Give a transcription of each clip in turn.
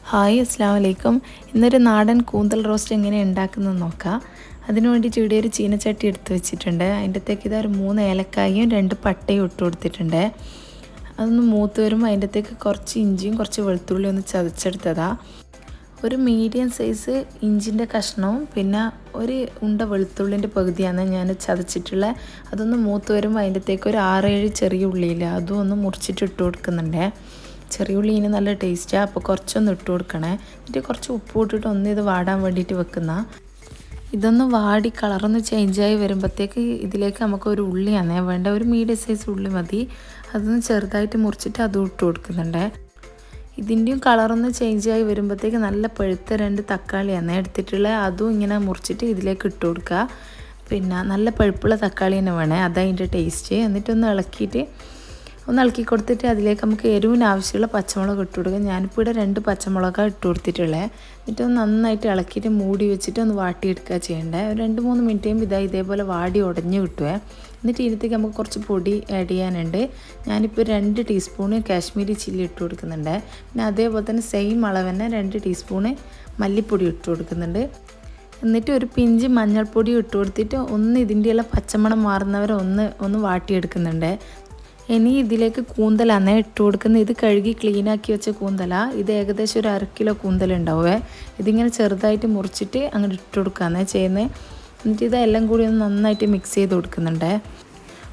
Hi അസ്സാം വലൈക്കും. ഇന്നൊരു നാടൻ കൂന്തൽ റോസ്റ്റ് എങ്ങനെ ഉണ്ടാക്കുന്നത് നോക്കാം. അതിന് വേണ്ടിയിട്ട് ഇവിടെ ഒരു ചീനച്ചട്ടി എടുത്ത് വെച്ചിട്ടുണ്ട്. അതിൻ്റെ അകത്തേക്ക് ഇതാ ഒരു 3 ഏലക്കായും 2 പട്ടയും ഇട്ട് കൊടുത്തിട്ടുണ്ട്. അതൊന്ന് മൂത്ത് വരുമ്പോൾ അതിൻ്റെ അകത്തേക്ക് കുറച്ച് ഇഞ്ചിയും കുറച്ച് വെളുത്തുള്ളിയും ഒന്ന് ചതച്ചെടുത്തതാണ്. ഒരു മീഡിയം സൈസ് ഇഞ്ചിൻ്റെ കഷ്ണവും പിന്നെ ഒരു ഉണ്ട വെളുത്തുള്ളിൻ്റെ പകുതിയാണ് ഞാൻ ചതച്ചിട്ടുള്ളത്. അതൊന്ന് മൂത്ത് വരുമ്പോൾ അതിൻ്റെ അകത്തേക്ക് ഒരു 6-7 ചെറിയ ഉള്ളിയില്ല അതും ഒന്ന് മുറിച്ചിട്ട് ഇട്ട് കൊടുക്കുന്നുണ്ട്. ചെറിയ ഉള്ളിന് നല്ല ടേസ്റ്റാണ്, അപ്പോൾ കുറച്ചൊന്ന് ഇട്ട് കൊടുക്കണേ. എന്നിട്ട് കുറച്ച് ഉപ്പ് ഇട്ടിട്ട് ഒന്ന് ഇത് വാടാൻ വേണ്ടിയിട്ട് വെക്കുന്ന. ഇതൊന്ന് വാടി കളറൊന്ന് ചേഞ്ചായി വരുമ്പോഴത്തേക്ക് ഇതിലേക്ക് നമുക്ക് ഒരു ഉള്ളിയാണ് വേണ്ട, ഒരു മീഡിയം സൈസ് ഉള്ളി മതി. അതൊന്ന് ചെറുതായിട്ട് മുറിച്ചിട്ട് അതും ഇട്ട് കൊടുക്കുന്നുണ്ട്. ഇതിൻ്റെയും കളറൊന്ന് ചേഞ്ചായി വരുമ്പോഴത്തേക്ക് നല്ല പഴുത്ത 2 തക്കാളിയാണ് എടുത്തിട്ടുള്ളത്. അതും ഇങ്ങനെ മുറിച്ചിട്ട് ഇതിലേക്ക് ഇട്ട് കൊടുക്കുക. പിന്നെ നല്ല പഴുപ്പുള്ള തക്കാളി തന്നെ വേണേ, അതതിൻ്റെ ടേസ്റ്റ്. എന്നിട്ടൊന്ന് ഇളക്കി കൊടുത്തിട്ട് അതിലേക്ക് നമുക്ക് എരിവിന് ആവശ്യമുള്ള പച്ചമുളക് ഇട്ട് കൊടുക്കുക. ഞാനിപ്പോൾ ഇവിടെ 2 പച്ചമുളകാണ് ഇട്ട് കൊടുത്തിട്ടുള്ളത്. എന്നിട്ടൊന്ന് നന്നായിട്ട് ഇളക്കിയിട്ട് മൂടി വെച്ചിട്ട് ഒന്ന് വാട്ടിയെടുക്കുക ചെയ്യേണ്ടത്. ഒരു 2-3 മിനിറ്റ് കഴിയുമ്പോൾ ഇതേപോലെ വാടി ഉടഞ്ഞ് കിട്ടുമേ. എന്നിട്ട് ഇതിലേക്ക് നമുക്ക് കുറച്ച് പൊടി ആഡ് ചെയ്യാനുണ്ട്. ഞാനിപ്പോൾ 2 ടീസ്പൂണ് കാശ്മീരി ചില്ലി ഇട്ട് കൊടുക്കുന്നുണ്ട്. പിന്നെ അതേപോലെ തന്നെ സെയിം അളവ് തന്നെ 2 ടീസ്പൂണ് മല്ലിപ്പൊടി ഇട്ട് കൊടുക്കുന്നുണ്ട്. എന്നിട്ട് ഒരു പിഞ്ച് മഞ്ഞൾപ്പൊടി ഇട്ട് കൊടുത്തിട്ട് ഒന്ന് ഇതിൻ്റെയുള്ള പച്ചമണം മാറുന്നവരെ ഒന്ന് വാട്ടിയെടുക്കുന്നുണ്ട്. ഇനി ഇതിലേക്ക് കൂന്തലാണ് ഇട്ട് കൊടുക്കുന്നത്. ഇത് കഴുകി ക്ലീനാക്കി വെച്ച കൂന്തലാണ്. ഇത് ഏകദേശം ഒരു 1/2 കിലോ കൂന്തലുണ്ടാവേ. ഇതിങ്ങനെ ചെറുതായിട്ട് മുറിച്ചിട്ട് അങ്ങോട്ട് ഇട്ട് കൊടുക്കുകയാണ് ചെയ്യുന്നത്. എന്നിട്ട് ഇതെല്ലാം കൂടി ഒന്ന് നന്നായിട്ട് മിക്സ് ചെയ്ത് കൊടുക്കുന്നുണ്ട്.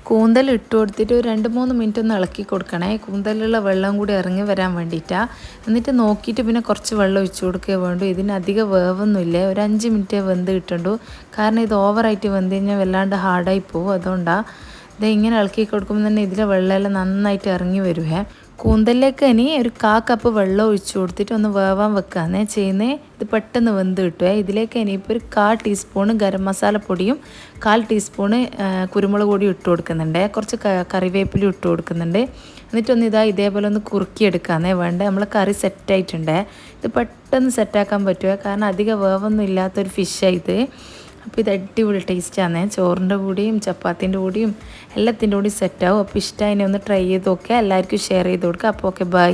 കൂന്തൽ ഇട്ട് കൊടുത്തിട്ട് ഒരു 2-3 മിനിറ്റ് ഒന്ന് ഇളക്കി കൊടുക്കണേ, കൂന്തലുള്ള വെള്ളം കൂടി ഇറങ്ങി വരാൻ വേണ്ടിയിട്ടാണ്. എന്നിട്ട് നോക്കിയിട്ട് പിന്നെ കുറച്ച് വെള്ളം ഒഴിച്ച് കൊടുക്കുക വേണ്ടു. ഇതിന് അധികം വേവൊന്നുമില്ല, ഒരു 5 മിനിറ്റേ വെന്ത് കിട്ടുള്ളൂ. കാരണം ഇത് ഓവറായിട്ട് വെന്ത് കഴിഞ്ഞാൽ വല്ലാണ്ട് ഹാർഡായി പോകും. അതുകൊണ്ടാണ് ഇത് ഇങ്ങനെ ഇളക്കി കൊടുക്കുമ്പോൾ തന്നെ ഇതിലെ വെള്ളമെല്ലാം നന്നായിട്ട് ഇറങ്ങി വരുവേ. കൂന്തലിലേക്ക് ഇനി ഒരു 1/4 കപ്പ് വെള്ളം ഒഴിച്ച് കൊടുത്തിട്ട് ഒന്ന് വേവാൻ വെക്കുകയാണ് ചെയ്യുന്നത്. ഇത് പെട്ടെന്ന് വെന്ത് കിട്ടുമേ. ഇതിലേക്ക് ഇനിയിപ്പോൾ ഒരു 1/4 ടീസ്പൂണ് ഗരം മസാല പൊടിയും 1/4 ടീസ്പൂണ് കുരുമുളക് പൊടിയും ഇട്ട് കൊടുക്കുന്നുണ്ട്. കുറച്ച് കറിവേപ്പിലും ഇട്ട് കൊടുക്കുന്നുണ്ട്. എന്നിട്ടൊന്ന് ഇതേപോലെ ഒന്ന് കുറുക്കിയെടുക്കാന്നേ വേണ്ട. നമ്മളെ കറി സെറ്റായിട്ടുണ്ട്. ഇത് പെട്ടെന്ന് സെറ്റാക്കാൻ പറ്റുമേ, കാരണം അധികം വേവൊന്നും ഇല്ലാത്തൊരു ഫിഷാണ് ഇത്. അപ്പോൾ ഇത് അടിപൊളി ടേസ്റ്റാണ്. ചോറിൻ്റെ കൂടെയും ചപ്പാത്തിൻ്റെ കൂടെയും എല്ലാത്തിൻ്റെ കൂടെയും സെറ്റാവും. അപ്പോൾ ഇഷ്ടമായി ഒന്ന് ട്രൈ ചെയ്ത് നോക്കുക. എല്ലാവർക്കും ഷെയർ ചെയ്ത് കൊടുക്കുക. അപ്പോൾ ഓക്കെ, ബൈ.